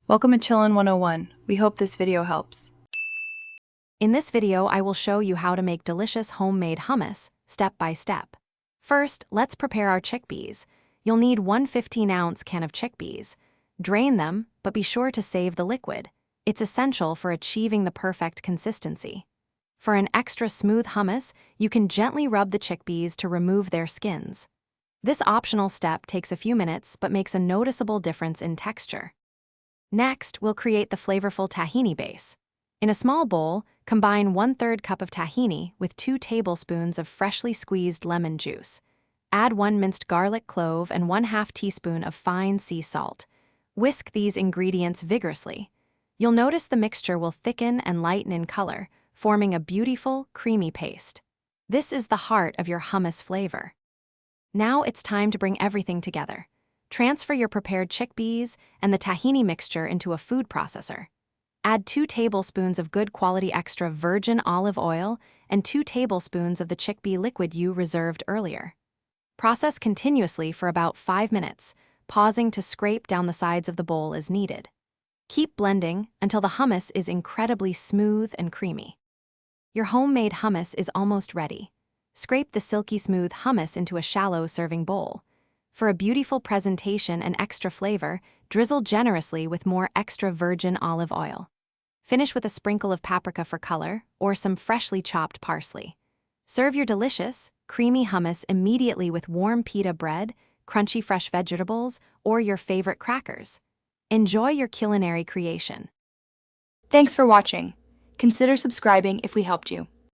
Welcome to Chillin' 101. We hope this video helps. In this video, I will show you how to make delicious homemade hummus, step by step. First, let's prepare our chickpeas. You'll need one 15-ounce can of chickpeas. Drain them, but be sure to save the liquid. It's essential for achieving the perfect consistency. For an extra smooth hummus, you can gently rub the chickpeas to remove their skins. This optional step takes a few minutes but makes a noticeable difference in texture. Next, we'll create the flavorful tahini base. In a small bowl, combine 1/3 cup of tahini with 2 tablespoons of freshly squeezed lemon juice. Add 1 minced garlic clove and 1/2 teaspoon of fine sea salt. Whisk these ingredients vigorously. You'll notice the mixture will thicken and lighten in color, forming a beautiful, creamy paste. This is the heart of your hummus flavor. Now it's time to bring everything together. Transfer your prepared chickpeas and the tahini mixture into a food processor. Add 2 tablespoons of good quality extra virgin olive oil and 2 tablespoons of the chickpea liquid you reserved earlier. Process continuously for about 5 minutes, pausing to scrape down the sides of the bowl as needed. Keep blending until the hummus is incredibly smooth and creamy. Your homemade hummus is almost ready. Scrape the silky smooth hummus into a shallow serving bowl. For a beautiful presentation and extra flavor, drizzle generously with more extra virgin olive oil. Finish with a sprinkle of paprika for color or some freshly chopped parsley. Serve your delicious, creamy hummus immediately with warm pita bread, crunchy fresh vegetables, or your favorite crackers. Enjoy your culinary creation. Thanks for watching. Consider subscribing if we helped you.